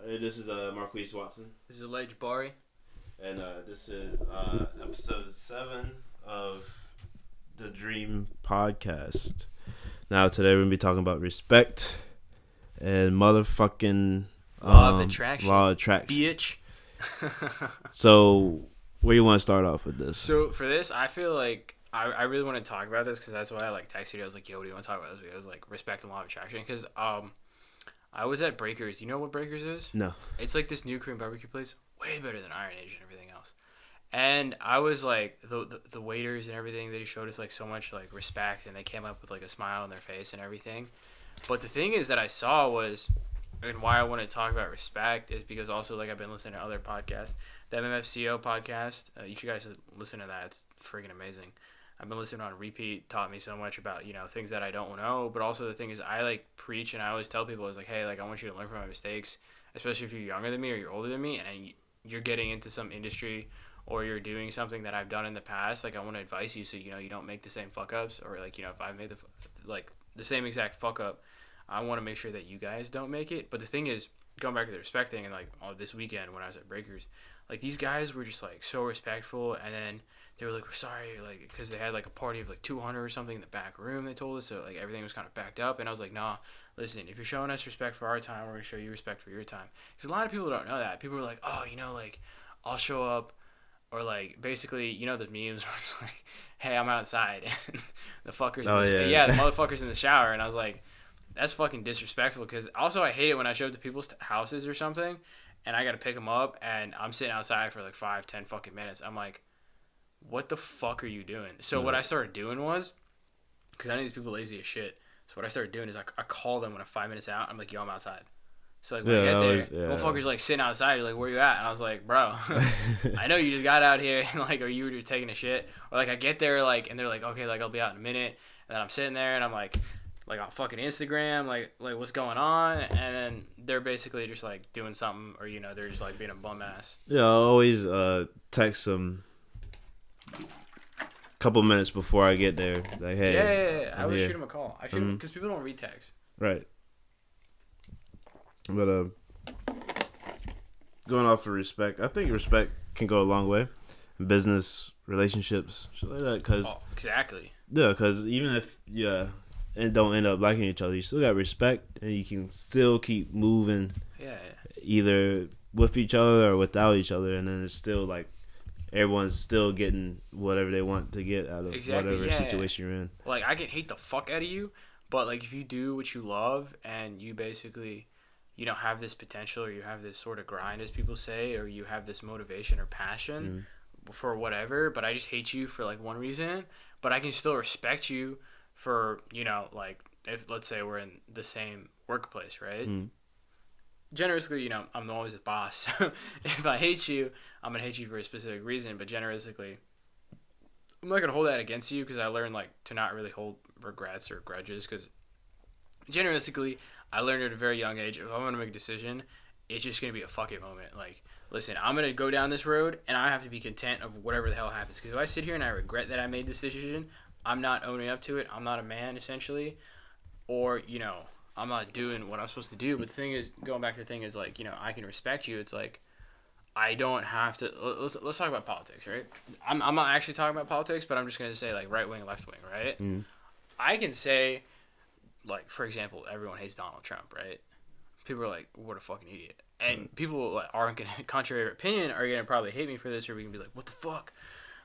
This is Marquise Watson. This is Ledge Bari. And this is episode 7 of the Dream Podcast. Now, today we're going to be talking about respect and motherfucking Law of attraction. Bitch. So, where you want to start off with this? So, for this, I feel like I really want to talk about this because that's why I texted you. I was like, yo, what do you want to talk about this? I was like, respect and law of attraction. Because I was at Breakers. You know what Breakers is? No. It's like this new Korean barbecue place. Way better than Iron Age and everything else. And I was like, the waiters and everything, they just showed us like so much like respect, and they came up with like a smile on their face and everything. But the thing is that I saw was, and why I want to talk about respect is because also like I've been listening to other podcasts. The MMFCO podcast, you should guys listen to that. It's freaking amazing. I've been listening on repeat, taught me so much about, things that I don't know. But also the thing is I like preach, and I always tell people, I was like, hey, like I want you to learn from my mistakes, especially if you're younger than me or you're older than me and you're getting into some industry or you're doing something that I've done in the past. Like I want to advise you so, you don't make the same fuck ups, or like, if I made the same exact fuck up, I want to make sure that you guys don't make it. But the thing is, going back to the respect thing, and like this weekend when I was at Breakers, like these guys were just like so respectful, and then they were like, we're sorry, like, because they had like a party of like 200 or something in the back room, they told us, so like everything was kind of backed up. And I was like, nah, listen, if you're showing us respect for our time, we're going to show you respect for your time. Because a lot of people don't know that. People are like, oh, like I'll show up, or like basically, the memes where it's like, hey, I'm outside, and the fuckers the motherfuckers in the shower. And I was like, that's fucking disrespectful. Because also I hate it when I show up to people's houses or something and I gotta pick them up and I'm sitting outside for like 5-10 fucking minutes. I'm like, what the fuck are you doing? So what I started doing was, because I know these people lazy as shit, so what I started doing is I call them when I'm 5 minutes out. I'm like, yo, I'm outside. So like when I get there, motherfuckers like sitting outside. You're like, where you at? And I was like, bro, I know you just got out here, and like, or you were just taking a shit, or like I get there like, and they're like, okay, like I'll be out in a minute, and then I'm sitting there and I'm like on fucking Instagram, like what's going on, and then they're basically just like doing something, or they're just like being a bum ass. Yeah, I always text them couple minutes before I get there, like, hey, yeah. I always shoot them a call. I shoot them because people don't read text. Right. But going off of respect, I think respect can go a long way in business, relationships, shit like that. Cause exactly. Yeah, because even if and don't end up liking each other, you still got respect, and you can still keep moving. Yeah. Either with each other or without each other, and then it's still like everyone's still getting whatever they want to get out of whatever situation you're in. Like, I can hate the fuck out of you, but like if you do what you love and you basically, have this potential, or you have this sort of grind, as people say, or you have this motivation or passion for whatever, but I just hate you for like one reason, but I can still respect you for, like, if let's say we're in the same workplace, right? Generously, I'm always the boss. So if I hate you, I'm going to hate you for a specific reason. But generously, I'm not going to hold that against you, because I learned, like, to not really hold regrets or grudges. Because generously, I learned at a very young age, if I'm going to make a decision, it's just going to be a fucking moment. Like, listen, I'm going to go down this road, and I have to be content of whatever the hell happens. Because if I sit here and I regret that I made this decision, I'm not owning up to it. I'm not a man, essentially. Or, I'm not doing what I'm supposed to do. But the thing is, going back to the thing is, like, I can respect you. It's like, I don't have to. Let's talk about politics, right? I'm not actually talking about politics, but I'm just going to say, like, right wing, left wing, right? I can say, like, for example, everyone hates Donald Trump, right? People are like, what a fucking idiot. And people like, aren't going to, contrary to opinion, are going to probably hate me for this, or we can be like, what the fuck?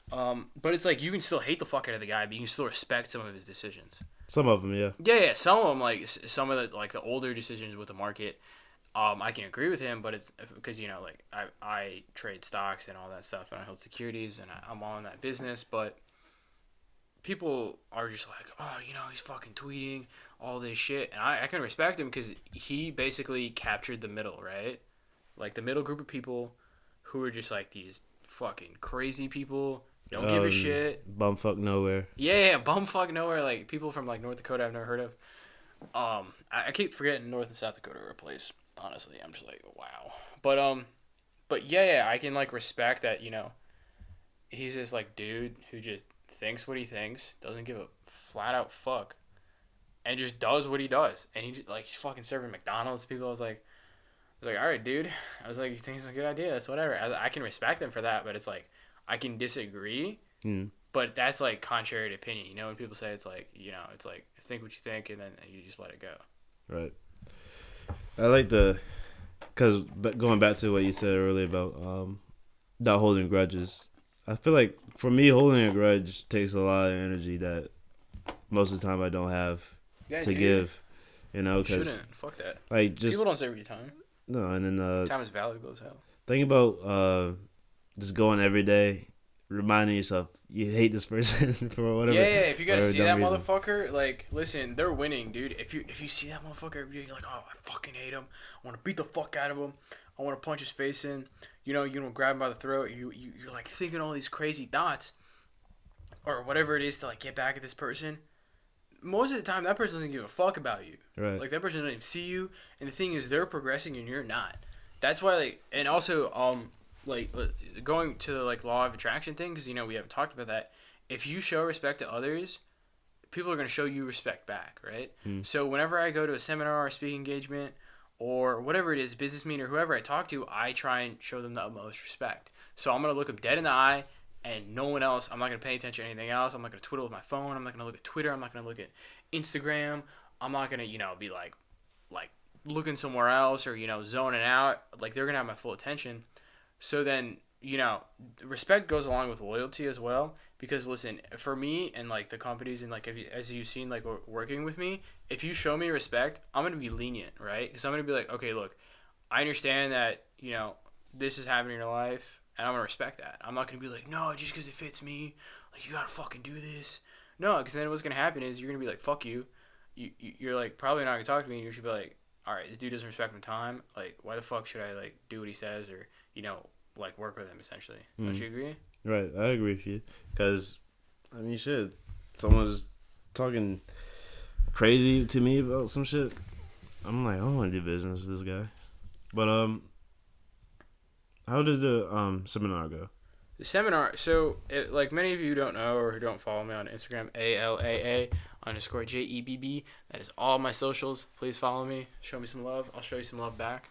But it's like, you can still hate the fuck out of the guy, but you can still respect some of his decisions. Some of them, yeah. Yeah. Some of them, like some of the like the older decisions with the market, I can agree with him, but it's because like I trade stocks and all that stuff, and I hold securities, and I'm all in that business. But people are just like, oh, he's fucking tweeting all this shit, and I can respect him because he basically captured the middle, right? Like the middle group of people who are just like these fucking crazy people. Don't give a shit. Bumfuck nowhere. Yeah, bumfuck nowhere. Like people from like North Dakota I've never heard of. I keep forgetting North and South Dakota are a place. Honestly, I'm just like, wow. But yeah, I can like respect that. He's this like dude who just thinks what he thinks, doesn't give a flat out fuck, and just does what he does. And he's fucking serving McDonald's people. I was like, was like, all right, dude. I was like, you think it's a good idea? That's whatever. I can respect him for that, but it's like, I can disagree. But that's like contrary to opinion. You know, when people say it's like, you know, it's like think what you think and then you just let it go. Right. I like because going back to what you said earlier about not holding grudges. I feel like for me, holding a grudge takes a lot of energy that most of the time I don't have to give. You know, because shouldn't. Fuck that. Like just people don't save your time. No, and then time is valuable as hell. Think about just going every day, reminding yourself you hate this person for whatever. Yeah. If you gotta see that reason. Motherfucker, like, listen, they're winning, dude. If you see that motherfucker every day, you're like, oh, I fucking hate him. I want to beat the fuck out of him. I want to punch his face in. You know, you don't grab him by the throat. You're like thinking all these crazy thoughts, or whatever it is to like get back at this person. Most of the time, that person doesn't give a fuck about you. Right. Like that person doesn't even see you, and the thing is, they're progressing and you're not. That's why, like, and also, like going to the like law of attraction thing, because you know we haven't talked about that. If you show respect to others, people are gonna show you respect back, right? So whenever I go to a seminar or a speaking engagement or whatever it is, business meeting or whoever I talk to, I try and show them the utmost respect. So I'm gonna look them dead in the eye, and no one else. I'm not gonna pay attention to anything else. I'm not gonna twiddle with my phone. I'm not gonna look at Twitter. I'm not gonna look at Instagram. I'm not gonna be like looking somewhere else or zoning out. Like they're gonna have my full attention. So then, respect goes along with loyalty as well. Because listen, for me and like the companies and like as you've seen like working with me, if you show me respect, I'm gonna be lenient, right? Because I'm gonna be like, okay, look, I understand that this is happening in your life, and I'm gonna respect that. I'm not gonna be like, no, just because it fits me, like you gotta fucking do this. No, because then what's gonna happen is you're gonna be like, fuck you. You're like probably not gonna talk to me. And you should be like, all right, this dude doesn't respect my time. Like, why the fuck should I like do what he says or like work with him essentially? Don't you agree? Right, I agree with you. Because I mean, shit, someone's talking crazy to me about some shit. I'm like, I don't want to do business with this guy. But how does the seminar go? The seminar, so like many of you don't know or who don't follow me on Instagram, ALAA_JEBB. That is all my socials. Please follow me. Show me some love. I'll show you some love back.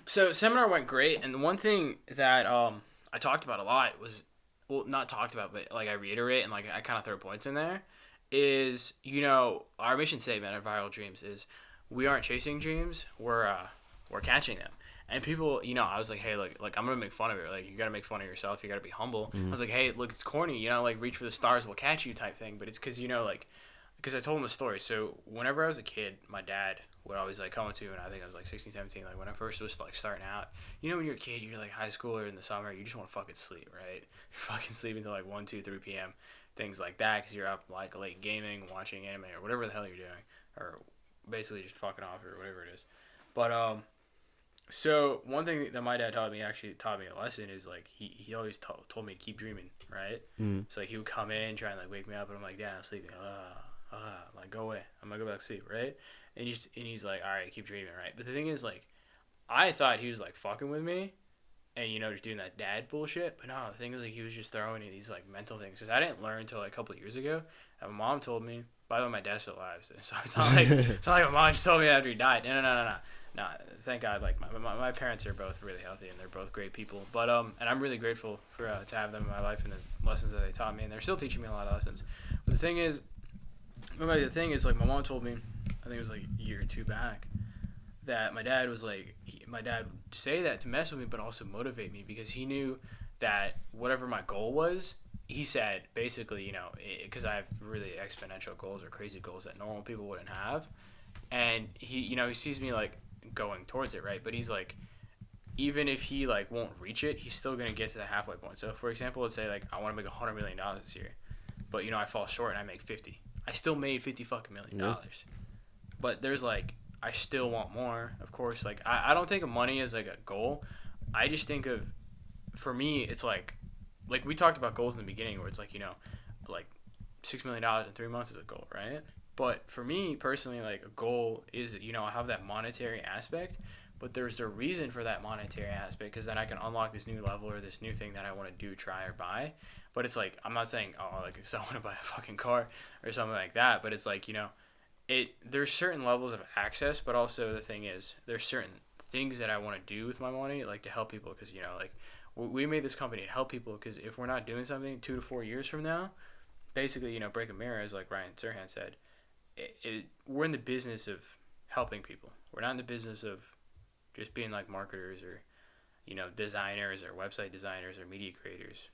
So seminar went great, and the one thing that I talked about a lot was, well, not talked about, but like I reiterate and like I kind of throw points in there, is our mission statement at Viral Dreams is we aren't chasing dreams, we're catching them. And people, I was like, hey, look, like I'm gonna make fun of it. Like you gotta make fun of yourself. You gotta be humble. I was like, hey, look, it's corny. Like reach for the stars, will catch you type thing. But it's because because I told him a story. So whenever I was a kid, my dad would always like come to, and I think I was like 16, 17. Like when I first was like starting out, when you're a kid, you're like high school or in the summer, you just want to fucking sleep, right? You fucking sleep until like 1, 2, 3 p.m. Things like that, because you're up like late gaming, watching anime or whatever the hell you're doing, or basically just fucking off or whatever it is. But so one thing that my dad taught me a lesson is like he always told me to keep dreaming, right? So like he would come in try and like wake me up, and I'm like, Dad, I'm sleeping. I'm like, go away. I'm gonna go back to sleep, right? And he's like, all right, keep dreaming, right? But the thing is, like, I thought he was like fucking with me, and just doing that dad bullshit. But no, the thing is, like, he was just throwing in these like mental things, because I didn't learn until like a couple of years ago. And my mom told me. By the way, my dad's still alive, so it's not like my mom just told me after he died. No, thank God. Like my parents are both really healthy and they're both great people. But and I'm really grateful for to have them in my life and the lessons that they taught me, and they're still teaching me a lot of lessons. But the thing is, like my mom told me, I think it was like a year or two back, that my dad was like, my dad would say that to mess with me, but also motivate me, because he knew that whatever my goal was, he said basically, because I have really exponential goals or crazy goals that normal people wouldn't have, and he sees me like going towards it, right? But he's like, even if he like won't reach it, he's still gonna get to the halfway point. So for example, let's say like I want to make $100 million this year, but I fall short and I make 50. I still made $50 fucking million. Yeah. But there's like, I still want more, of course. Like I don't think of money as like a goal. I just think of, for me, it's like we talked about goals in the beginning, where it's like like $6 million in 3 months is a goal, right? But for me personally, like a goal is, I have that monetary aspect, but there's a reason for that monetary aspect, because then I can unlock this new level or this new thing that I want to do, try, or buy. But it's like, I'm not saying, oh, like, because I want to buy a fucking car or something like that, but it's like, there's certain levels of access, but also the thing is there's certain things that I want to do with my money, like to help people, because like we made this company to help people, because if we're not doing something 2 to 4 years from now, basically break a mirror, as like Ryan Serhant said, we're in the business of helping people. We're not in the business of just being like marketers or designers or website designers or media creators,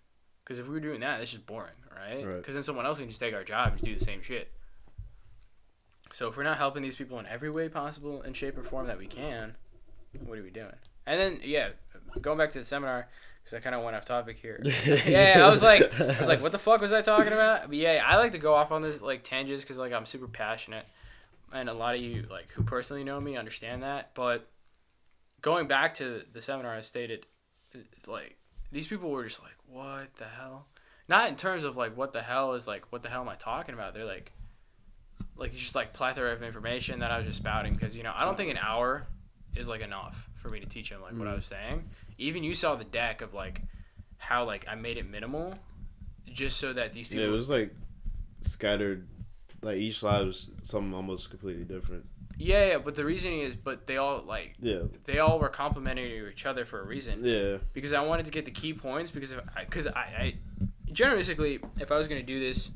because if we were doing that, that's just boring, right? Because then someone else can just take our job and do the same shit. So if we're not helping these people in every way possible, in shape or form that we can, what are we doing? And then, going back to the seminar, because I kind of went off topic here. I was like, what the fuck was I talking about? But I like to go off on this like tangents, because like I'm super passionate, and a lot of you like who personally know me understand that. But going back to the seminar, I stated, like, these people were just like, what the hell? Not in terms of like what the hell is like, what the hell am I talking about? They're like just like plethora of information that I was just spouting, because I don't think an hour is like enough for me to teach them like what I was saying. Even you saw the deck of like how like I made it minimal, just so that these people. Yeah, it was like scattered, like each slide was something almost completely different. Yeah, but the reasoning is, they all they all were complimentary to each other for a reason. Yeah. Because I wanted to get the key points, because I generally, if I was gonna do this.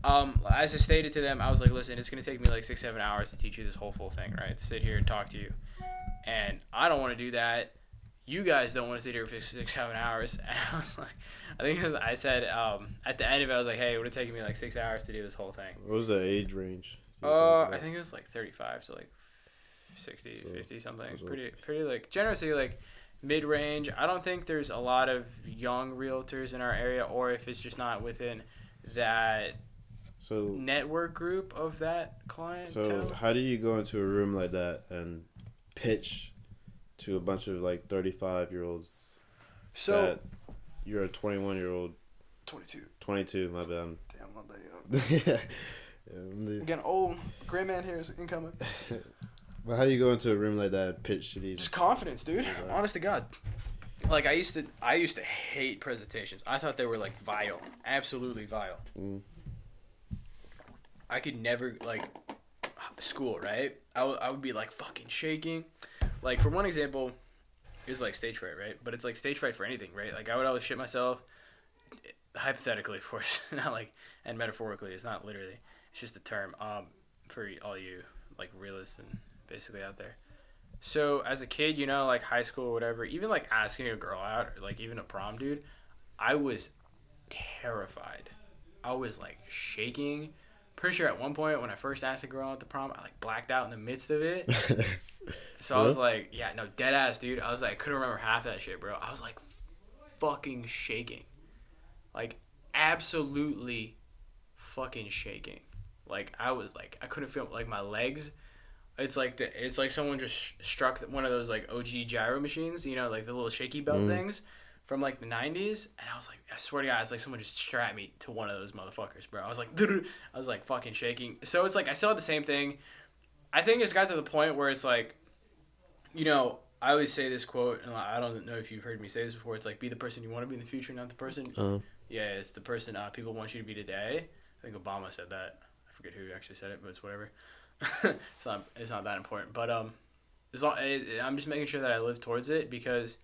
As I stated to them, I was like, listen, it's going to take me like 6-7 hours to teach you this whole full thing, right? To sit here and talk to you. And I don't want to do that. You guys don't want to sit here for 6-7 hours. And I was like, I said, at the end of it, I was like, hey, it would have taken me like 6 hours to do this whole thing. What was the age range? I think it was like 35 to like 60, 50 something. Pretty like generously like mid-range. I don't think there's a lot of young realtors in our area, or if it's just not within that network group of that clientele. So how do you go into a room like that and pitch to a bunch of like 35-year-olds? So that you're a 21-year-old. 22, my bad. Damn, not that young. Yeah. Again, old gray man here is incoming. But how do you go into a room like that and pitch to these? Just confidence, dude. Honest to God. Like I used to hate presentations. I thought they were like vile, absolutely vile. I could never, like, school, right? I would be, like, fucking shaking. Like, for one example, is like stage fright, right? But it's, like, stage fright for anything, right? Like, I would always shit myself, hypothetically, of course, not, like, and metaphorically. It's not literally. It's just a term for all you, like, realists and basically out there. So, as a kid, like, high school or whatever, even, like, asking a girl out, or, like, even a prom dude, I was terrified. I was, like, shaking. Pretty sure at one point when I first asked a girl out at the prom, I like blacked out in the midst of it. So I was like, dead ass, dude. I was like, I couldn't remember half that shit, bro. I was like fucking shaking. Like absolutely fucking shaking. Like I was like, I couldn't feel like my legs. It's like someone just struck one of those like OG gyro machines, like the little shaky belt things. From like the 90s, and I was like, I swear to God, it's like someone just strapped me to one of those motherfuckers, bro. I was like fucking shaking. So it's like I still had the same thing. I think it's got to the point where it's like, I always say this quote, and I don't know if you've heard me say this before. It's like, be the person you want to be in the future, not the person. Yeah, it's the person people want you to be today. I think Obama said that. I forget who actually said it, but it's whatever. It's not that important. But I'm just making sure that I live towards it, because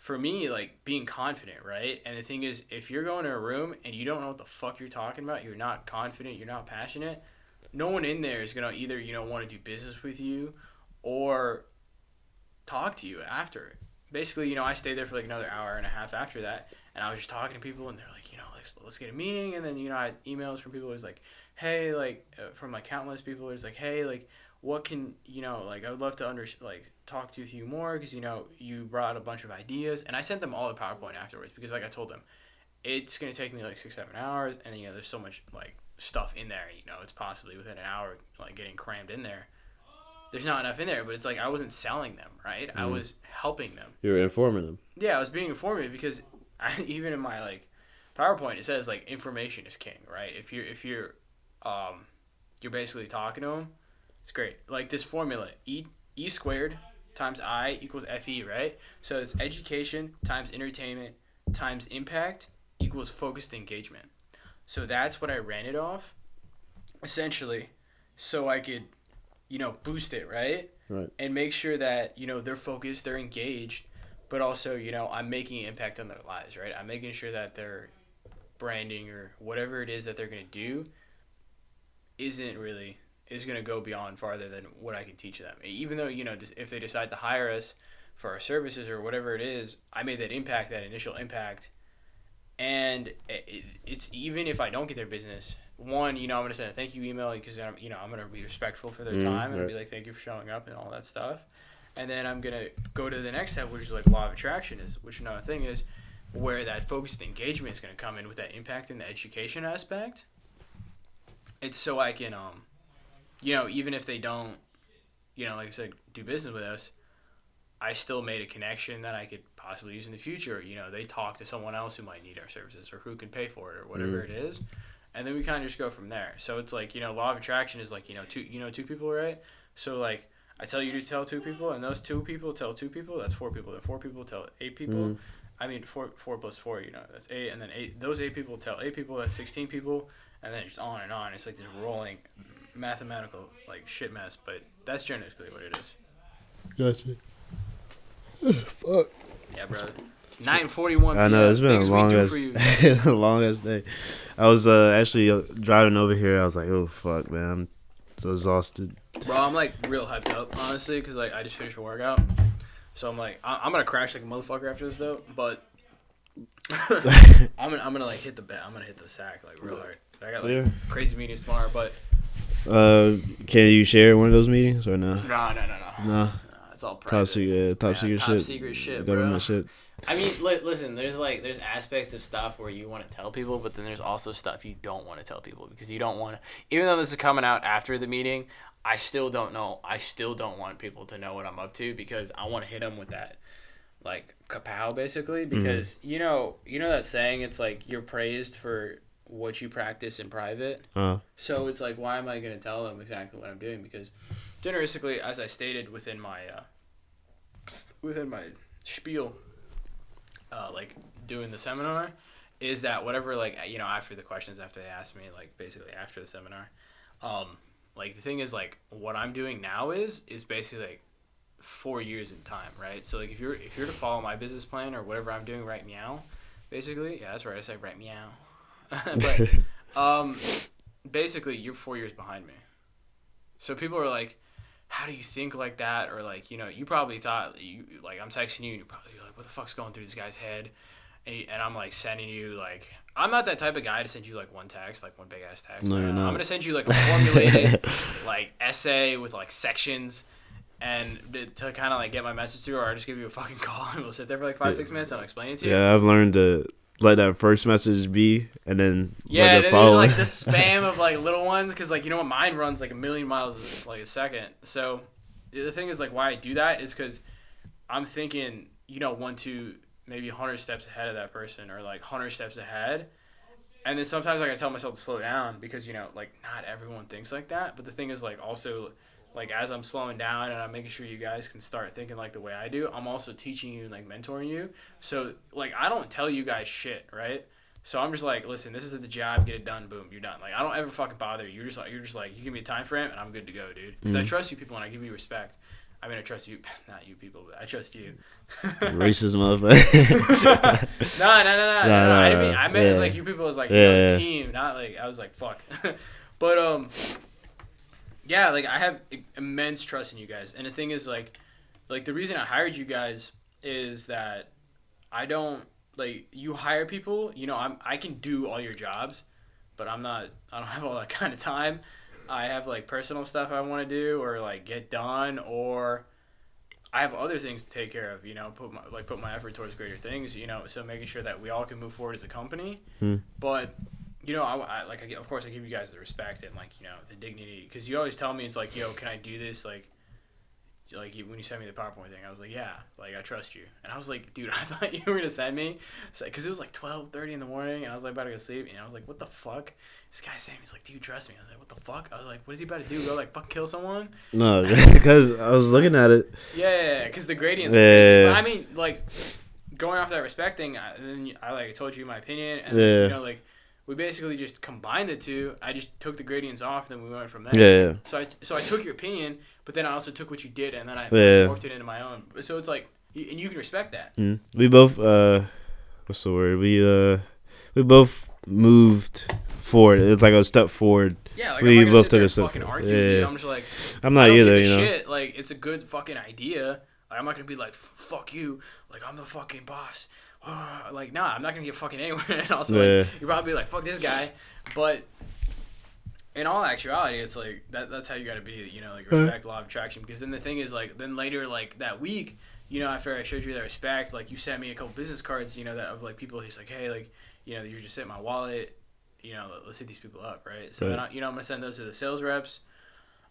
for me, like, being confident, right? And the thing is, if you're going to a room and you don't know what the fuck you're talking about, you're not confident, you're not passionate, no one in there is going to either, want to do business with you or talk to you after. Basically, I stayed there for like another hour and a half after that, and I was just talking to people, and they're like, let's get a meeting. And then, I had emails from people who was like, hey, like, from like countless people who was like, hey, like, what can, like, I would love to talk to you more, because, you brought a bunch of ideas. And I sent them all the PowerPoint afterwards, because, like, I told them, it's going to take me, like, 6-7 hours, and then, there's so much, like, stuff in there, it's possibly within an hour, like, getting crammed in there. There's not enough in there, but it's like I wasn't selling them, right? I was helping them. You were informing them. Yeah, I was being informative, because even in my, like, PowerPoint, it says, like, information is king, right? If you're basically talking to them, it's great. Like this formula, E squared times I equals FE, right? So it's education times entertainment times impact equals focused engagement. So that's what I ran it off. Essentially, so I could, boost it, right? Right. And make sure that, they're focused, they're engaged, but also, I'm making an impact on their lives, right? I'm making sure that their branding or whatever it is that they're going to do is going to go beyond farther than what I can teach them. Even though, if they decide to hire us for our services or whatever it is, I made that initial impact. And it's even if I don't get their business, one, I'm going to send a thank you email because, I'm going to be respectful for their time and be like, thank you for showing up and all that stuff. And then I'm going to go to the next step, which is like law of attraction, which another thing is where that focused engagement is going to come in with that impact and the education aspect. It's so I can, even if they don't, like I said, do business with us, I still made a connection that I could possibly use in the future. They talk to someone else who might need our services or who can pay for it or whatever it is. And then we kind of just go from there. So it's like, law of attraction is like, two people, right? So like I tell you to tell 2 people and those 2 people tell 2 people, that's 4 people. Then 4 people tell 8 people. I mean, 4 plus 4, that's 8. And then 8, those 8 people tell 8 people, that's 16 people. And then just on and on. It's like this rolling mathematical like shit mess. But that's generally what it is. Gotcha. Fuck. Yeah, bro. It's 9:41. I know it's been a long ass day. I was actually driving over here. I was like, oh fuck, man, I'm so exhausted. Bro, I'm like real hyped up, honestly, because like I just finished my workout, so I'm like I'm gonna crash like a motherfucker after this though. But I'm gonna like hit the bed. I'm gonna hit the sack like real hard. I got like crazy meetings tomorrow, but. Can you share one of those meetings or no? No. It's all private. Top secret shit, government bro. shit. I mean, listen. There's aspects of stuff where you want to tell people, but then there's also stuff you don't want to tell people because you don't want to. Even though this is coming out after the meeting, I still don't know. I still don't want people to know what I'm up to because I want to hit them with that, like kapow, basically. Because you know that saying. It's like you're praised for what you practice in private. So it's like, why am I going to tell them exactly what I'm doing? Because generally, as I stated within my spiel, like doing the seminar, is that whatever, like, after the questions, after they asked me, like basically after the seminar, like the thing is like what I'm doing now is basically like 4 years in time, right? So like if you're to follow my business plan or whatever I'm doing right meow, basically, yeah, that's right, I said right meow. But basically you're 4 years behind me. So people are like, how do you think like that? Or like, you probably thought like I'm texting you and you're probably like, what the fuck's going through this guy's head? And I'm like sending you like, I'm not that type of guy to send you like one text, like one big ass text. No, you're not. I'm gonna send you like a formulated like essay with like sections and to kind of like get my message through, or I'll just give you a fucking call and we'll sit there for like 5-6 minutes and I'll explain it to you. Yeah, I've learned to let that first message be, and then then there's like the spam of like little ones, because like what, mine runs like 1,000,000 miles like a second. So the thing is like why I do that is because I'm thinking 1, 2, maybe 100 steps ahead of that person, or like 100 steps ahead, and then sometimes I gotta tell myself to slow down because like not everyone thinks like that. But the thing is like also like as I'm slowing down and I'm making sure you guys can start thinking like the way I do, I'm also teaching you and like mentoring you. So like I don't tell you guys shit, right? So I'm just like, listen, this is the job, get it done, boom, you're done. Like I don't ever fucking bother you. You're just like you give me a time frame and I'm good to go, dude. Because I trust you people and I give you respect. I mean, I trust you, not you people, but I trust you. Racist motherfucker. No. I didn't mean, I meant it's like you people as like team, not like I was like fuck. But yeah, like I have immense trust in you guys, and the thing is like the reason I hired you guys is that I don't like you hire people. I can do all your jobs, but I don't have all that kind of time. I have like personal stuff I want to do or like get done, or I have other things to take care of. Put my effort towards greater things. So making sure that we all can move forward as a company, but. Of course, I give you guys the respect and like the dignity, because you always tell me it's like, yo, can I do this? Like when you sent me the PowerPoint thing, I was like, yeah, like I trust you. And I was like, dude, I thought you were gonna send me, because it was like 12:30 in the morning, and I was like about to go sleep, and I was like, what the fuck? This guy sent me, he's like, do you trust me? I was like, what the fuck? I was like, what is he about to do? Go like fuck kill someone? No, because I was looking at it. Yeah, because the gradient's crazy. But I mean, like going off that respect thing, then I like told you my opinion, and like. we basically just combined the two. I just took the gradients off, and then we went from there. Yeah. So I took your opinion, but then I also took what you did, and then I morphed it into my own. So it's like, and you can respect that. We both what's the word? We both moved forward. It's like a step forward. Yeah, like we I'm not both took took a a step fucking forward. argument. Yeah. I'm just like, I'm not I don't either. give a You know. shit. Like it's a good fucking idea. Like I'm not gonna be like, fuck you. Like I'm the fucking boss. Like nah, I'm not gonna get fucking anywhere. And also like, you're probably like, fuck this guy. But in all actuality, it's like that's how you gotta be. You know, like respect, law of attraction. Because then the thing is like, then later like that week, you know, after I showed you that respect, like you sent me a couple business cards, you know, that of like people. He's like, hey, like, you know, you're just hitting my wallet. You know, let's hit these people up, right? So then I'm gonna send those to the sales reps,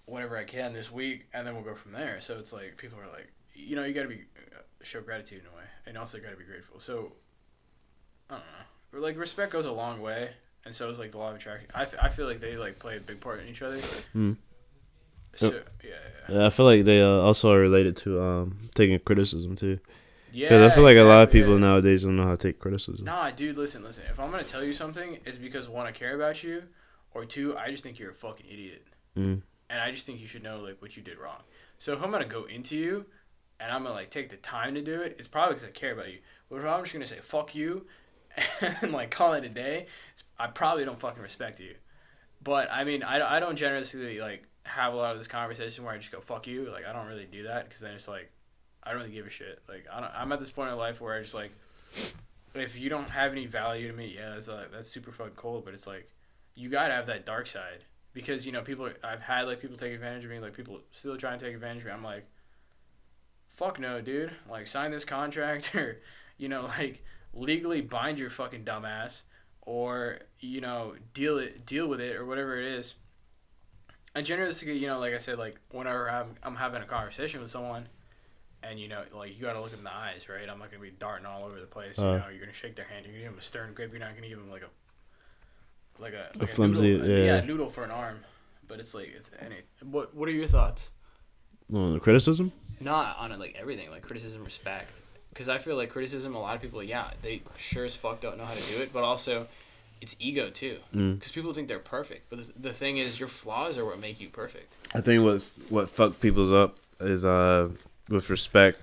whenever I can this week, and then we'll go from there. So it's like people are like, you know, you gotta be show gratitude in a way, and also gotta be grateful. So I don't know, like respect goes a long way, and so is like the law of attraction. I feel like they like play a big part in each other. So yeah, I feel like they also are related to taking criticism too. Yeah, because I feel like a lot of people nowadays don't know how to take criticism. Nah, dude, listen. If I'm gonna tell you something, it's because one, I care about you, or two, I just think you're a fucking idiot, and I just think you should know like what you did wrong. So if I'm gonna go into you, and I'm gonna like take the time to do it, it's probably because I care about you. But if I'm just gonna say fuck you, and like call it a day, I probably don't fucking respect you. But I mean, I don't generously like have a lot of this conversation where I just go fuck you. Like I don't really do that because then it's like, I don't really give a shit. Like I'm at this point in life where I just like, if you don't have any value to me, yeah, that's super fucking cold. But it's like, you gotta have that dark side because you know I've had like people take advantage of me, like people still try and take advantage of me. I'm like, fuck no, dude. Like sign this contract or, you know, like legally bind your fucking dumbass or you know deal with it or whatever it is. And generally, you know, like I said, like whenever I'm having a conversation with someone. And, you know, like, you got to look in the eyes, right? I'm not going to be darting all over the place. You know, you're going to shake their hand. You're going to give them a stern grip. You're not going to give them, like a flimsy, noodle, noodle for an arm. But it's, like, it's any... What are your thoughts? On the criticism? Not on it, like, everything. Like, criticism, respect. Because I feel like criticism, a lot of people, yeah, they sure as fuck don't know how to do it. But also, it's ego, too. Because people think they're perfect. But the thing is, your flaws are what make you perfect. I think what fucked people's up is... with respect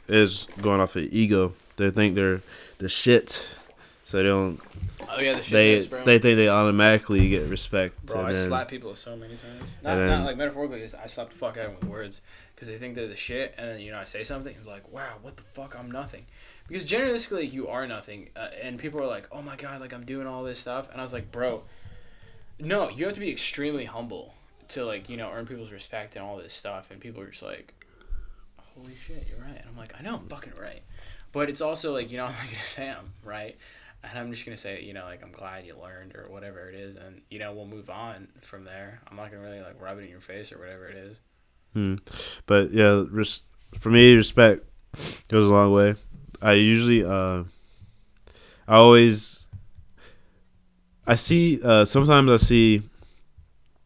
is going off of ego. They think they're the shit, so they don't. Oh yeah, the shit. They think they automatically get respect. Bro, I slap people so many times. Not like metaphorically, just I slap the fuck out of them with words because they think they're the shit, and then you know I say something, it's like, wow, what the fuck, I'm nothing. Because generally, you are nothing, and people are like, oh my god, like I'm doing all this stuff, and I was like, bro, no, you have to be extremely humble to like you know earn people's respect and all this stuff, and people are just like. Holy shit, you're right. And I'm like, I know I'm fucking right. But it's also like, you know, I'm not going to say I'm right. And I'm just going to say, you know, like, I'm glad you learned or whatever it is. And, you know, we'll move on from there. I'm not going to really, like, rub it in your face or whatever it is. But, yeah, for me, respect goes a long way. I usually, sometimes I see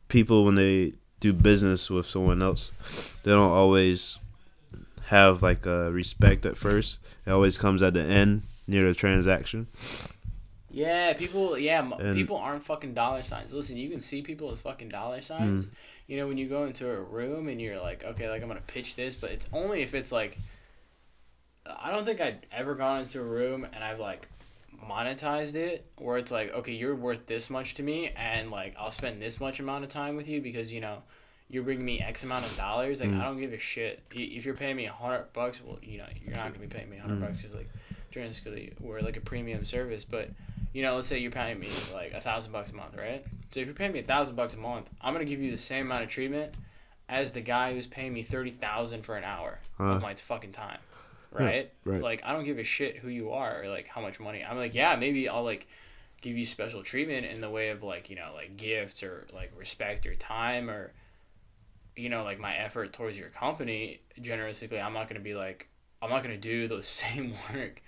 people when they do business with someone else, they don't always have like respect at first. It always comes at the end near the transaction. Yeah, people aren't fucking dollar signs. Listen, you can see people as fucking dollar signs. You know, when you go into a room and you're like, okay, like I'm gonna pitch this, but it's only if it's like, I don't think I'd ever gone into a room and I've like monetized it where it's like, okay, you're worth this much to me and like I'll spend this much amount of time with you because you know you're bringing me X amount of dollars. Like I don't give a shit if you're paying me $100. Well, you know you're not gonna be paying me $100 because like generally we're like a premium service. But you know, let's say you're paying me like $1,000 a month, right? So if you're paying me $1,000 a month, I'm gonna give you the same amount of treatment as the guy who's paying me $30,000 for an hour of my fucking time, right? Right. Like I don't give a shit who you are or like how much money. I'm like, yeah, maybe I'll like give you special treatment in the way of like you know like gifts or like respect your time or you know like my effort towards your company. Generously, I'm not gonna do the same work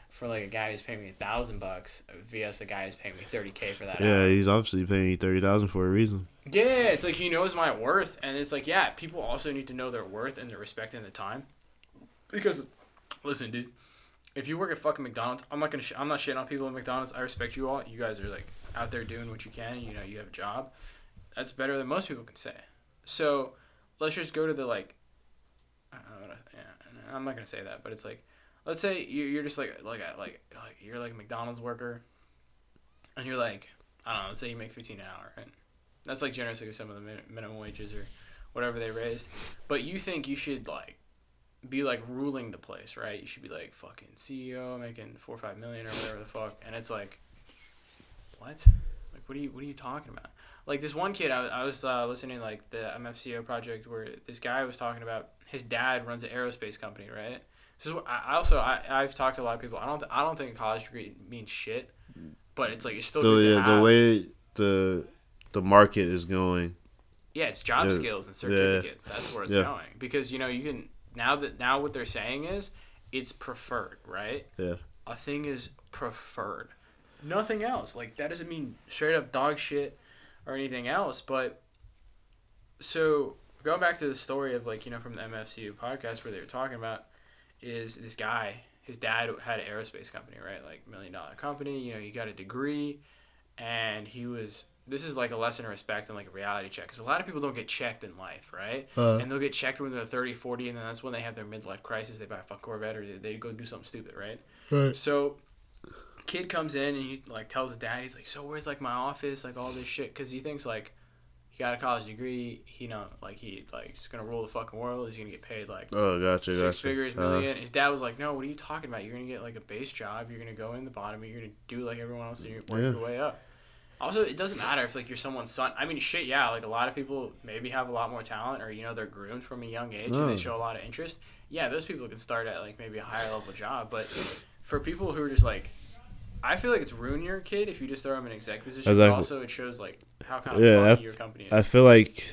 for like a guy who's paying me $1,000 vs the guy who's paying me $30K for that. Yeah, hour. He's obviously paying you $30,000 for a reason. Yeah, it's like he knows my worth, and it's like yeah, people also need to know their worth and their respect and the time. Because, listen, dude, if you work at fucking McDonald's, I'm not shitting on people at McDonald's. I respect you all. You guys are like out there doing what you can. You know, you have a job. That's better than most people can say. So let's just go to the like. I'm not gonna say that, but it's like, let's say you're just like you're like a McDonald's worker, and you're like, I don't know. Let's say you make $15 an hour, right? That's like generous because some of the minimum wages or whatever they raised, but you think you should like be like ruling the place, right? You should be like fucking CEO making $4 or $5 million or whatever the fuck, and it's like, what? Like, what are you talking about? Like this one kid, I was listening to like the MFCO project where this guy was talking about his dad runs an aerospace company, right? This is what I've talked to a lot of people. I don't think a college degree means shit, but it's like it's still good to have. The way the market is going. Yeah, it's job skills and certificates. Yeah. That's where it's going because you know you can now what they're saying is it's preferred, right? Yeah. A thing is preferred. Nothing else. Like that doesn't mean straight up dog shit or anything else. But so going back to the story of like, you know, from the MFCU podcast where they were talking about is this guy, his dad had an aerospace company, right? Like $1 million company, you know, he got a degree and this is like a lesson of respect and like a reality check. Because a lot of people don't get checked in life, right? And they'll get checked when they're 30, 40, and then that's when they have their midlife crisis. They buy a fuck Corvette or they go do something stupid, right? So kid comes in and he like tells his dad, he's like, so where's like my office, like all this shit, because he thinks like he got a college degree, he know like he like he's gonna rule the fucking world, he's gonna get paid like six figures, million. His dad was like, no, what are you talking about? You're gonna get like a base job, you're gonna go in the bottom, you're gonna do like everyone else and you're working your way up. Also, it doesn't matter if like you're someone's son. I mean, shit, yeah, like a lot of people maybe have a lot more talent or you know they're groomed from a young age and they show a lot of interest. Yeah, those people can start at like maybe a higher level job, but for people who are just like, I feel like it's ruin your kid if you just throw him in an exec position. Exactly. But also, it shows like how kind of funny your company is. I feel like,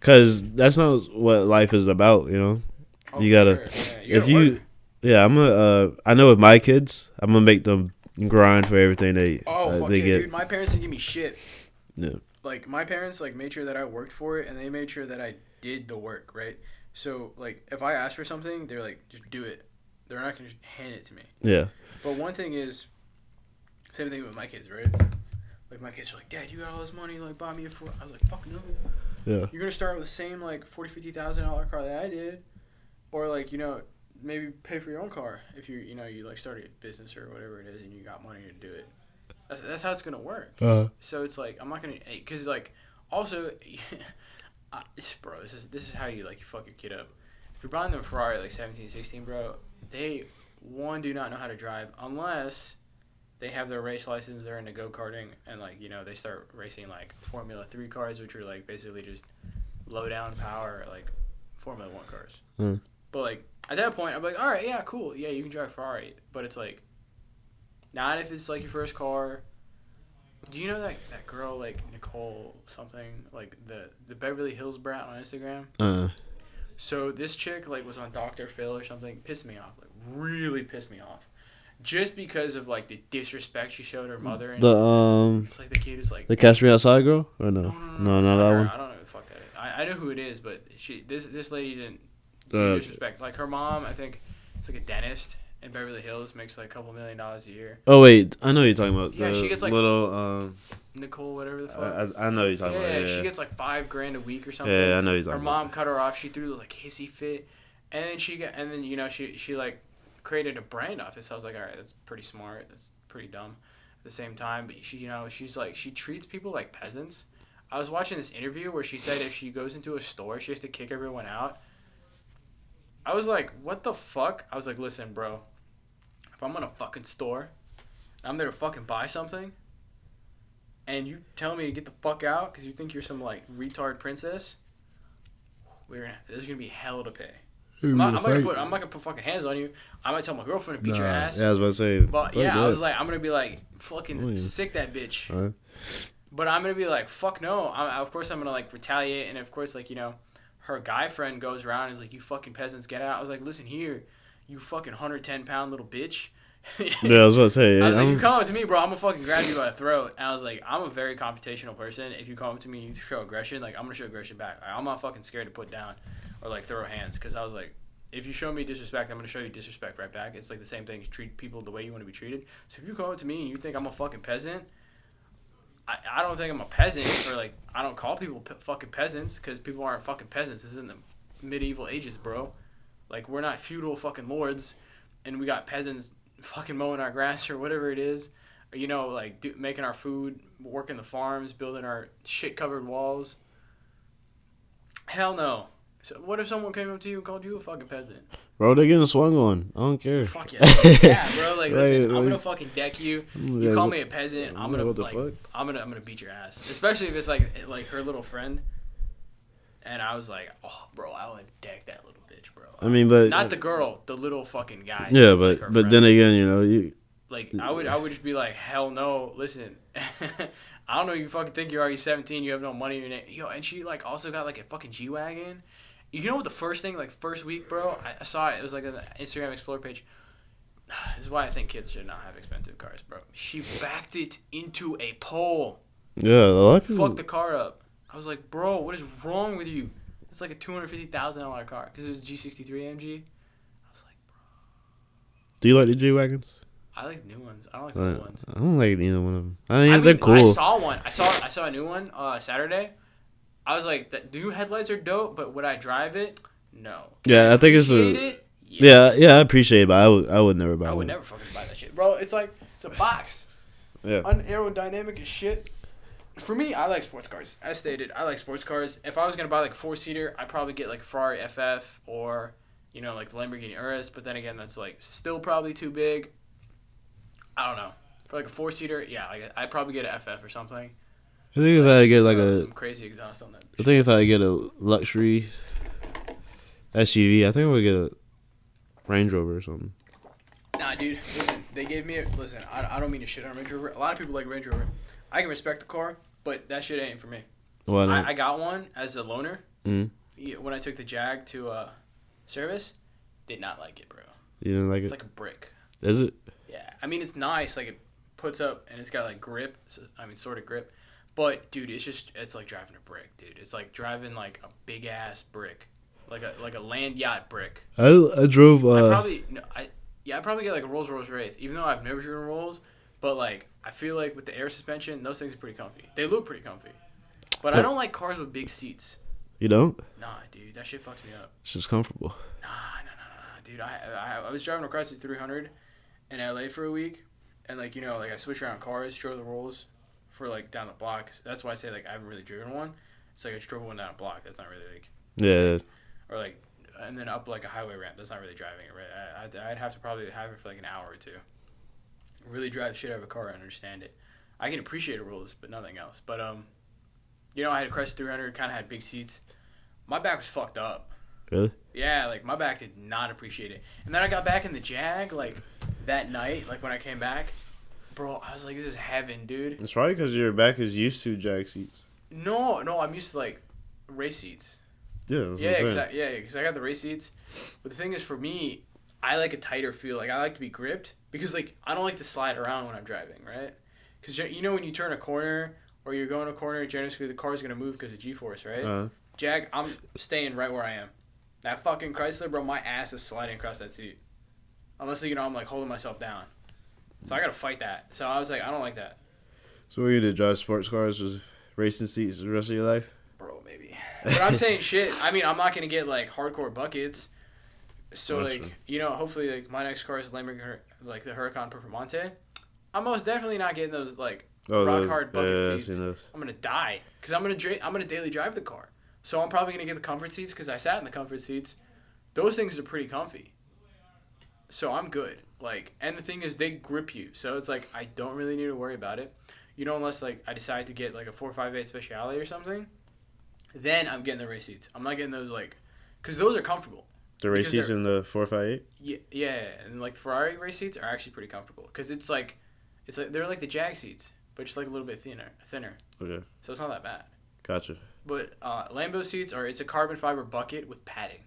cause that's not what life is about, you know. Oh, you gotta, sure. Yeah, I know with my kids, I'm gonna make them grind for everything they. Fuck they get. Dude! My parents didn't give me shit. Yeah. Like my parents like made sure that I worked for it, and they made sure that I did the work, right? So like, if I asked for something, they're like, just do it. They're not gonna just hand it to me. Yeah. But one thing is. Same thing with my kids, right? Like my kids are like, Dad, you got all this money, like buy me a I was like, fuck no. Yeah. You're gonna start with the same like $40,000-$50,000 car that I did, or like you know maybe pay for your own car if you like started a business or whatever it is and you got money to do it. That's how it's gonna work. So it's like I'm not gonna because like also, bro, this is how you like you fuck your kid up. If you're buying them a Ferrari like 17, 16, bro, they do not know how to drive unless they have their race license, they're into go-karting, and, like, you know, they start racing, like, Formula 3 cars, which are, like, basically just low-down power, like, Formula 1 cars. But, like, at that point, I'm like, all right, yeah, cool. Yeah, you can drive a Ferrari. But it's, like, not if it's, like, your first car. Do you know that girl, like, Nicole something, like, the Beverly Hills brat on Instagram? So this chick, like, was on Dr. Phil or something. Pissed me off. Like, really pissed me off. Just because of like the disrespect she showed her mother. And it's like the kid who's like the Catch Me Outside girl or no, not that one. I don't know who the fuck that is. I know who it is, but this lady didn't disrespect. Like her mom, I think it's like a dentist in Beverly Hills, makes like a couple $1 million a year. Oh wait, I know what you're talking about. Yeah, she gets like little Nicole, whatever the fuck. I know what you're talking about. Yeah, she gets like $5,000 a week or something. Yeah, I know what you're talking about. Her mom cut her off. She threw like hissy fit, and then you know she like. Created a brand off it, so I was like, all right, that's pretty smart, that's pretty dumb at the same time, but she's like, she treats people like peasants. I was watching this interview where she said if she goes into a store she has to kick everyone out. I was like, what the fuck? I was like, listen bro, if I'm in a fucking store and I'm there to fucking buy something and you tell me to get the fuck out because you think you're some like retard princess, there's gonna be hell to pay. I'm not gonna put fucking hands on you. I might tell my girlfriend to beat your ass. Yeah, I was about to say. But yeah, I was like, I'm gonna be like, fucking sick that bitch. But I'm gonna be like, fuck no. Of course I'm gonna like retaliate, and of course like you know, her guy friend goes around and is like, you fucking peasants, get out. I was like, listen here, you fucking 110-pound little bitch. Yeah, I was about to say. I was like, you come up to me, bro, I'm gonna fucking grab you by the throat. And I was like, I'm a very confrontational person. If you come up to me and you show aggression, like I'm gonna show aggression back. I'm not fucking scared to put down. Or like throw hands, because I was like, if you show me disrespect, I'm gonna show you disrespect right back. It's like the same thing. Treat people the way you want to be treated. So if you come up to me and you think I'm a fucking peasant, I don't think I'm a peasant, or like I don't call people fucking peasants because people aren't fucking peasants. This isn't the medieval ages, bro. Like we're not feudal fucking lords, and we got peasants fucking mowing our grass or whatever it is, or, you know, like making our food, working the farms, building our shit covered walls. Hell no. So what if someone came up to you and called you a fucking peasant? Bro, they're getting swung on. I don't care. Fuck yeah. Yeah, bro. Like, listen, I'm gonna fucking deck you. You call me a peasant, I'm gonna what the like, fuck? I'm gonna beat your ass. Especially if it's like her little friend. And I was like, oh, bro, I would deck that little bitch, bro. I mean, but not the girl, the little fucking guy. Yeah, that's but like her but friend. then again, you know, you. Like I would just be like, hell no. Listen, I don't know. You fucking think you're already 17. You have no money in your name. Yo, and she like also got like a fucking G-Wagon. You know what the first thing, like first week, bro? I saw it. It was like an Instagram Explorer page. This is why I think kids should not have expensive cars, bro. She backed it into a pole. Yeah, a lot of people. Fucked the car up. I was like, bro, what is wrong with you? It's like a $250,000 car because it was a G63 AMG. I was like, bro. Do you like the G-Wagons? I like new ones. I don't like the old ones. I don't like either one of them. I mean, they're cool. I saw one. I saw a new one Saturday. I was like, the new headlights are dope, but would I drive it? No. Yeah, I think it's a. It? Yes. Yeah, I appreciate it, but I would never buy one. I would never fucking buy that shit, bro. It's like it's a box. Yeah. Unaerodynamic as shit. For me, I like sports cars. As stated, I like sports cars. If I was gonna buy like a 4-seater, I'd probably get like a Ferrari FF or, you know, like the Lamborghini Urus. But then again, that's like still probably too big. I don't know. For like a 4-seater, yeah, like I'd probably get an FF or something. I think if I get like some crazy exhaust on that. I think if I get a luxury SUV, I think I would get a Range Rover or something. Nah, dude. Listen, they gave me a... Listen, I don't mean to shit on Range Rover. A lot of people like Range Rover. I can respect the car, but that shit ain't for me. Why not? I got one as a loaner. Mm-hmm. When I took the Jag to service, did not like it, bro. You didn't like it? It's like a brick. Is it? Yeah. I mean, it's nice. Like, it puts up, and it's got, like, grip. So, I mean, sort of grip. But, dude, it's like driving a brick, dude. It's like driving, like, a big-ass brick. Like a land yacht brick. I drove... I'd probably get, like, a Rolls-Royce Wraith, even though I've never driven Rolls. But, like, I feel like with the air suspension, those things are pretty comfy. They look pretty comfy. But I don't like cars with big seats. You don't? Nah, dude. That shit fucks me up. It's just comfortable. Nah. Dude, I was driving a Chrysler 300 in LA for a week. And, like, you know, like, I switched around cars, drove the Rolls for, like, down the block. That's why I say, like, I haven't really driven one. It's like I just drove one down a block. That's not really, like... Yeah. Or, like, and then up, like, a highway ramp. That's not really driving it, right? I'd have to probably have it for, like, an hour or two. Really drive shit out of a car and understand it. I can appreciate the rules, but nothing else. But, you know, I had a Chrysler 300, kind of had big seats. My back was fucked up. Really? Yeah, like, my back did not appreciate it. And then I got back in the Jag, like, that night, like, when I came back. Bro, I was like, this is heaven, dude. It's probably because your back is used to Jag seats. No, I'm used to, like, race seats. Yeah, because I got the race seats. But the thing is, for me, I like a tighter feel. Like, I like to be gripped. Because, like, I don't like to slide around when I'm driving, right? Because, you know, when you turn a corner or you're going a corner, generally the car's going to move because of G-force, right? Uh-huh. Jag, I'm staying right where I am. That fucking Chrysler, bro, my ass is sliding across that seat. Unless, you know, I'm, like, holding myself down. So I got to fight that. So I was like, I don't like that. So we're going to drive sports cars with racing seats the rest of your life? Bro, maybe. But I'm saying shit. I mean, I'm not going to get, like, hardcore buckets. So, That's like, true. you know, hopefully, like, my next car is Lamborghini, like, the Huracan Performante. I'm most definitely not getting those, like, rock-hard bucket seats. I'm going to die. Because I'm gonna daily drive the car. So I'm probably going to get the comfort seats because I sat in the comfort seats. Those things are pretty comfy. So I'm good. Like, and the thing is, they grip you. So it's like, I don't really need to worry about it. You know, unless, like, I decide to get, like, a 458 Speciale or something. Then I'm getting the race seats. I'm not getting those, like, because those are comfortable. The race seats in the 458? Yeah, and, like, Ferrari race seats are actually pretty comfortable. Because it's like, they're like the Jag seats, but just, like, a little bit thinner. Okay. So it's not that bad. Gotcha. But Lambo seats it's a carbon fiber bucket with padding.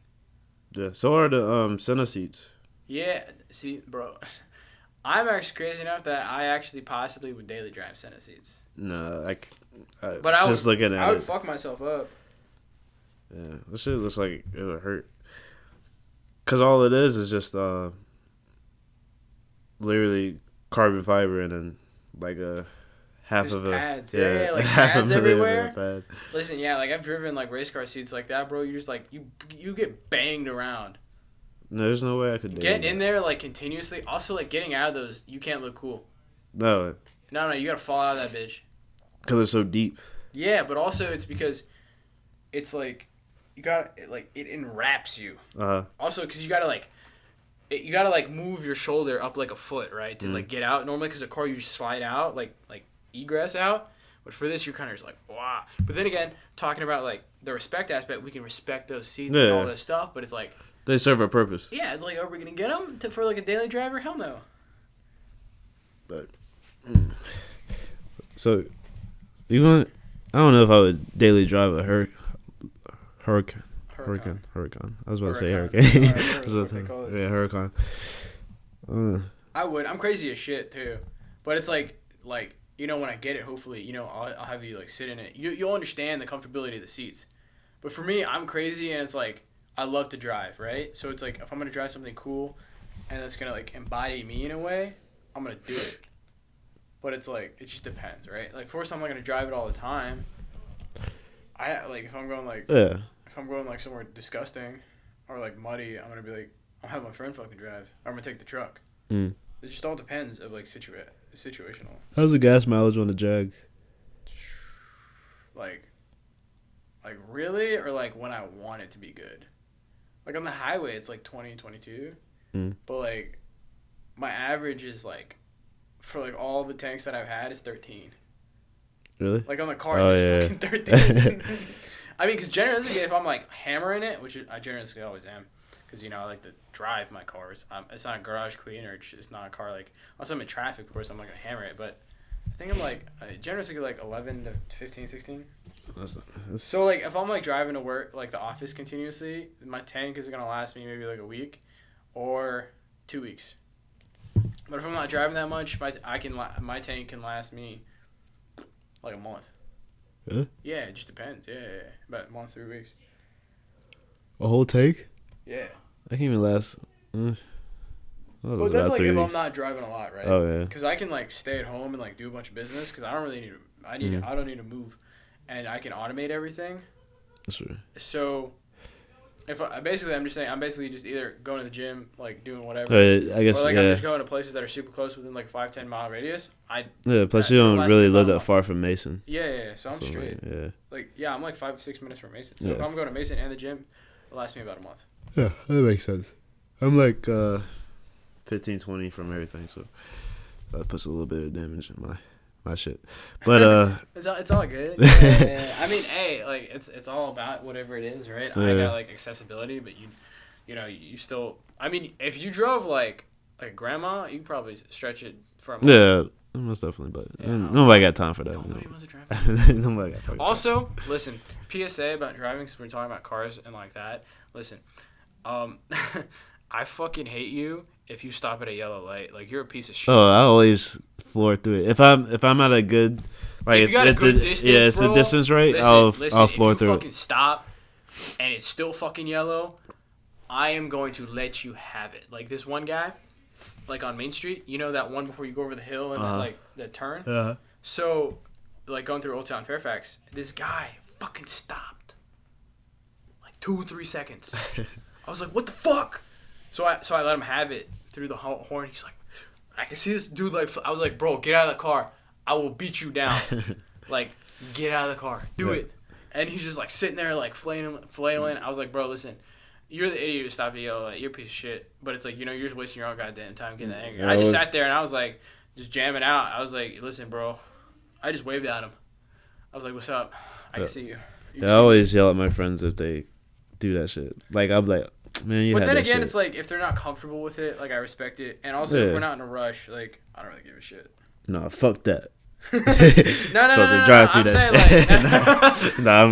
Yeah, so are the Senna seats. Yeah, see, bro, I'm actually crazy enough that I actually possibly would daily drive Senna seats. No, But I just looking at would fuck myself up. Yeah, this shit looks like it would hurt. Cause all it is just literally carbon fiber and then like a half Just of a pads. Yeah, like half pads a millimeter everywhere. pad. Listen, yeah, like I've driven like race car seats like that, bro. You just like you get banged around. No, there's no way I could do Getting that. in there like continuously. Also, like getting out of those, you can't look cool. No, No, you gotta fall out of that bitch. because they're so deep. Yeah, but also it's because it's like you got like it enwraps you. Also, because you gotta like move your shoulder up like a foot, right, to like get out. Normally, because a car you just slide out like egress out. But for this, you're kind of just like wow. But then again, talking about like the respect aspect, we can respect those seats and all this stuff. But it's like They serve a purpose. yeah, it's like are we gonna get them for like a daily driver? Hell no. But so you want? I don't know if I would daily drive a Huracan. I was about to say Hurricane. Yeah, Huracan. I would. I'm crazy as shit too, but it's like you know when I get it, hopefully you know I'll have you like sit in it. You'll understand the comfortability of the seats. But for me, I'm crazy and it's like I love to drive, right? So it's like if I'm gonna drive something cool, and it's gonna like embody me in a way, I'm gonna do it. But it's like it just depends, right? Like first, I'm not gonna drive it all the time. I like if I'm going like if I'm going like somewhere disgusting, or like muddy, I'm gonna be like I'll have my friend fucking drive. Or I'm gonna take the truck. It just all depends of like situational. How's the gas mileage on the Jag? Like really, or like when I want it to be good. Like on the highway, it's like 20, 22. But like my average is like for like all the tanks that I've had is 13. Really? Like on the cars, it's fucking 13. I mean, because generally, if I'm like hammering it, which I generally always am, because you know I like to drive my cars. It's not a garage queen or it's not a car like unless I'm in traffic, of course I'm not gonna hammer it. But I think I'm like I generally like 11 to 15, 16. So like if I'm like driving to work like the office continuously, my tank is gonna last me maybe like a week or 2 weeks. But if I'm not driving that much, my tank can last me like a month. Really? Yeah, it just depends. Yeah. About a month, 3 weeks. A whole tank? Yeah. I can even last. But that's like if I'm not driving a lot, right? Oh yeah. Because I can like stay at home and like do a bunch of business because I don't really need. I don't need to move, and I can automate everything. That's true. So, I'm basically just either going to the gym, like doing whatever. I guess or like I'm just going to places that are super close within like 5-10 mile radius. Plus you don't really live that far from Mason. Yeah. So I'm straight. I'm like 5-6 minutes from Mason. So if I'm going to Mason and the gym, it lasts me about a month. Yeah, that makes sense. I'm like 15-20 from everything, so that puts a little bit of damage in my shit. But it's all good. Yeah. I mean, hey, like it's all about whatever it is, right? Yeah. I got like accessibility, but you still. I mean, if you drove like grandma, you could probably stretch it from. Yeah, most definitely, but nobody got time for that. Nobody wants to drive. Nobody got time. Also, listen, PSA about driving. Because we're talking about cars and like that. Listen, I fucking hate you if you stop at a yellow light. Like you're a piece of shit. Oh, I always floor through it. If I'm at a good if you got a good distance, it's bro, the distance right. Listen, I'll floor if you through fucking stop and it's still fucking yellow, I am going to let you have it. Like this one guy, like on Main Street, you know that one before you go over the hill and like that turn. So, like going through Old Town Fairfax, this guy fucking stopped. Like 2-3 seconds. I was like, what the fuck? So I let him have it through the horn. He's like, I can see this dude like. I was like, bro, get out of the car. I will beat you down. Like, get out of the car. Do it. And he's just like sitting there like flailing. I was like, bro, listen, you're the idiot who stopped at yellow light. You're a piece of shit. But it's like, you're just wasting your own goddamn time getting that angry. I just sat there and I was like, just jamming out. I was like, listen, bro. I just waved at him. I was like, what's up? I can see you. I always yell at my friends if they do that shit. Like, I'm like, man, you. But then again, shit. it's like if they're not comfortable with it, like I respect it, and also if we're not in a rush, like I don't really give a shit. No, fuck that. no. I'm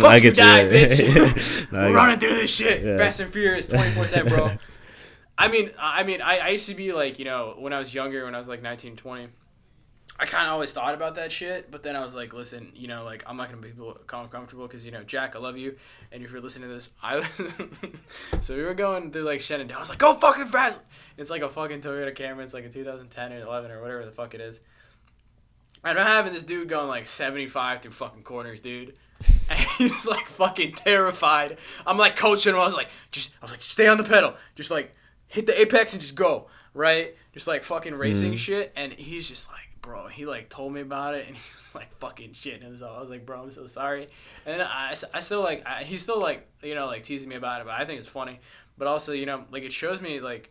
saying like, I get you, you. Bitch. We're running through this shit, Fast and Furious, 24/7, bro. I mean, I used to be like, when I was younger, when I was like 19, 20, I kind of always thought about that shit, but then I was like, listen, you know, like, I'm not going to make people comfortable because, you know, Jack, I love you, and if you're listening to this, I was, so we were going through, like, Shenandoah. I was like, go fucking fast! It's like a fucking Toyota Camry. It's like a 2010 or 11 or whatever the fuck it is. And I'm having this dude going, like, 75 through fucking corners, dude. And he's, like, fucking terrified. I'm, like, coaching him. I was like, stay on the pedal. Just, like, hit the apex and just go, right? Just, like, fucking racing shit. And he's just, like, bro, he, like, told me about it, and he was, like, fucking shitting himself. I was like, bro, I'm so sorry. And then I still, like, he's still, like, you know, like, teasing me about it, but I think it's funny. But also, you know, like, it shows me, like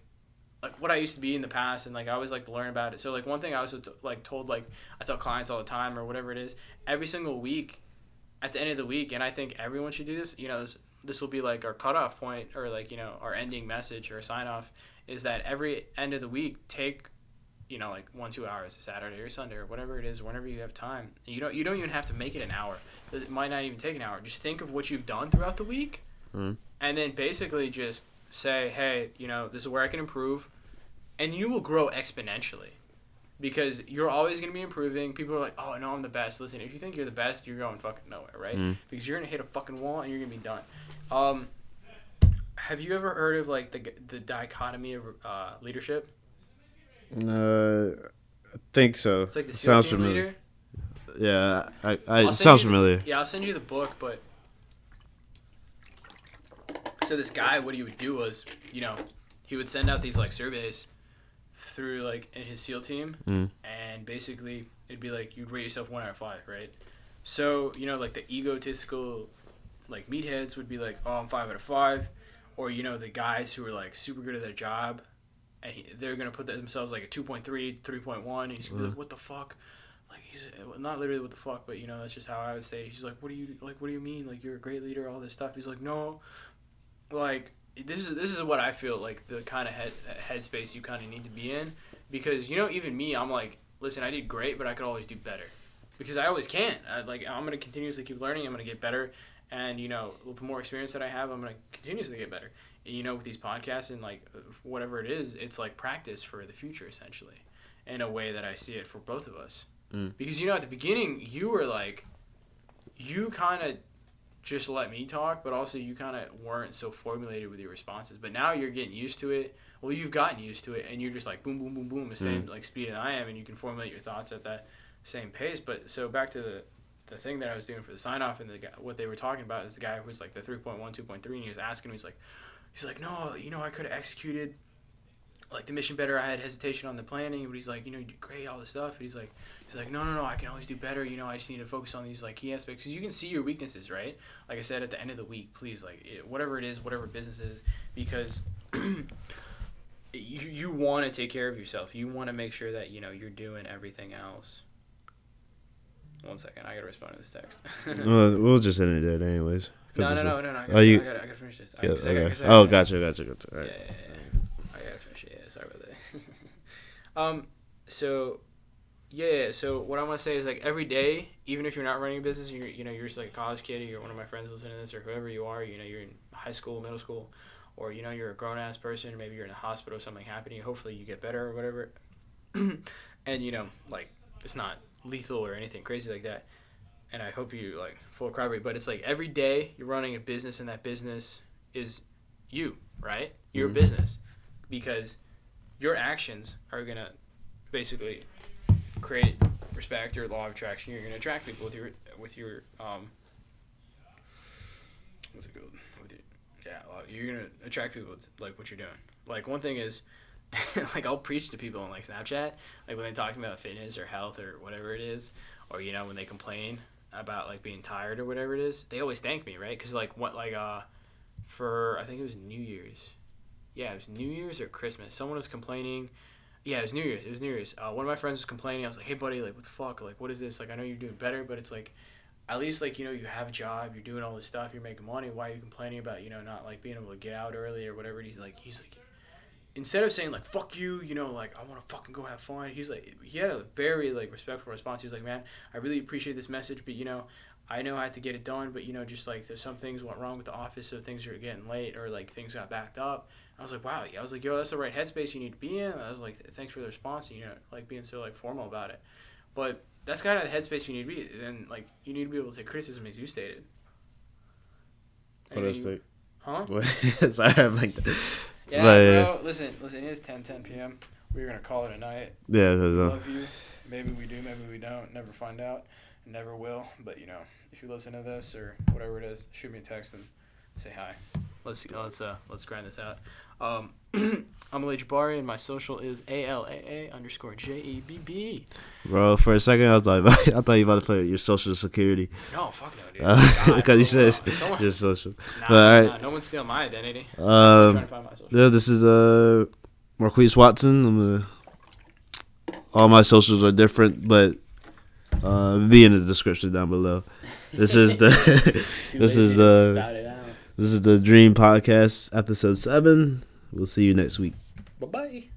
what I used to be in the past, and, like, I always like to learn about it. So, like, one thing I was, like, told, like, I tell clients all the time or whatever it is, every single week, at the end of the week, and I think everyone should do this, you know, this will be, like, our cutoff point, or, like, you know, our ending message or sign-off, is that every end of the week, take, you know, like 1-2 hours, a Saturday or Sunday or whatever it is, whenever you have time. You don't even have to make it an hour. It might not even take an hour. Just think of what you've done throughout the week, and then basically just say, hey, you know, this is where I can improve, and you will grow exponentially, because you're always going to be improving. People are like, oh, no, I'm the best. Listen, if you think you're the best, you're going fucking nowhere, right? Because you're going to hit a fucking wall and you're going to be done. Have you ever heard of, like, the dichotomy of leadership? I think so. It's like the SEAL sounds team familiar. leader. Yeah, it sounds familiar. I'll send you the book, but so this guy, what he would do was, you know, he would send out these, like, surveys through, like, in his SEAL team, and basically it'd be like you'd rate yourself 1 out of 5, right? So, you know, like, the egotistical, like, meatheads would be like, oh, I'm 5 out of 5, or, you know, the guys who are, like, super good at their job, and they're gonna put themselves like a 2.3, 3.1, and he's gonna be like, what the fuck? Like, he's not literally what the fuck, but, you know, that's just how I would say it. He's like, what do you mean? Like, you're a great leader, all this stuff. He's like, no, like, this is what I feel like the kind of headspace you kind of need to be in, because, you know, even me, I'm like, listen, I did great, but I could always do better, because I always can. I'm gonna continuously keep learning. I'm gonna get better, and, you know, with the more experience that I have, I'm gonna continuously get better. You know, with these podcasts and, like, whatever it is, it's like practice for the future, essentially, in a way that I see it for both of us. Because, you know, at the beginning, you were like, you kind of just let me talk, but also you kind of weren't so formulated with your responses. But now you're getting used to it. Well, you've gotten used to it, and you're just like boom, boom, boom, boom, the same like speed that I am, and you can formulate your thoughts at that same pace. But so back to the thing that I was doing for the sign off, and what they were talking about is the guy who was like the 3.1, 2.3, and he was asking me, he's like, no, you know, I could have executed, like, the mission better. I had hesitation on the planning, but he's like, you know, you did great, all this stuff. But he's like, no, I can always do better. You know, I just need to focus on these, like, key aspects. Because you can see your weaknesses, right? Like I said, at the end of the week, please, like, whatever it is, whatever business is, because you want to take care of yourself. You want to make sure that, you know, you're doing everything else. 1 second, I gotta respond to this text. We'll just end it there anyways. No. I gotta finish this. Yeah, okay. Gotcha. All All right. Yeah. I gotta finish it. Yeah, sorry about that. So what I want to say is, like, every day, even if you're not running a business, you're just like a college kid, or you're one of my friends listening to this, or whoever you are, you know, you're in high school, middle school, or, you know, you're a grown-ass person, or maybe you're in a hospital, something happening, hopefully you get better or whatever. And, you know, like, it's not lethal or anything crazy like that. And I hope you, like, full recovery. But it's like every day you're running a business, and that business is you, right? Your business. Because your actions are going to basically create respect, or law of attraction. You're going to attract people with your what's it called? You're going to attract people with, like, what you're doing. Like, one thing is, like, I'll preach to people on, like, Snapchat, like, when they talk about fitness or health or whatever it is, or, you know, when they complain about, like, being tired or whatever it is, they always thank me, right? Because, like, for, I think it was New Year's. Yeah, it was New Year's or Christmas. Someone was complaining. Yeah, it was New Year's. One of my friends was complaining. I was like, hey, buddy, like, what the fuck? Like, what is this? Like, I know you're doing better, but it's like, at least, like, you know, you have a job, you're doing all this stuff, you're making money. Why are you complaining about, you know, not, like, being able to get out early or whatever? He's like, instead of saying, like, fuck you, you know, like, I want to fucking go have fun, he's like, he had a very, like, respectful response. He was like, man, I really appreciate this message, but, you know, I know I had to get it done, but, you know, just, like, there's some things went wrong with the office, so things are getting late, or, like, things got backed up. I was like, wow. I was like, yo, that's the right headspace you need to be in. I was like, thanks for the response, and, you know, like, being so, like, formal about it. But that's kind of the headspace you need to be. And like you need to be able to take criticism as you stated. What else? Huh? Sorry, I'm like that. Yeah, bro. Listen. It is 10 p.m. We're gonna call it a night. Yeah, We love you. Maybe we do. Maybe we don't. Never find out. Never will. But if you listen to this or whatever it is, shoot me a text and say hi. Let's grind this out. I'm Alay Jabari, and my social is ALAA_JEBB. Bro, for a second I thought you were about to play your social security. No, fuck no, dude. Because you said your social. But, all right. No one's stealing my identity. I'm trying to find my social. Yeah, this is Marquise Watson. All my socials are different, but be in the description down below. This is the this is the Dream Podcast, episode 7. We'll see you next week. Bye-bye.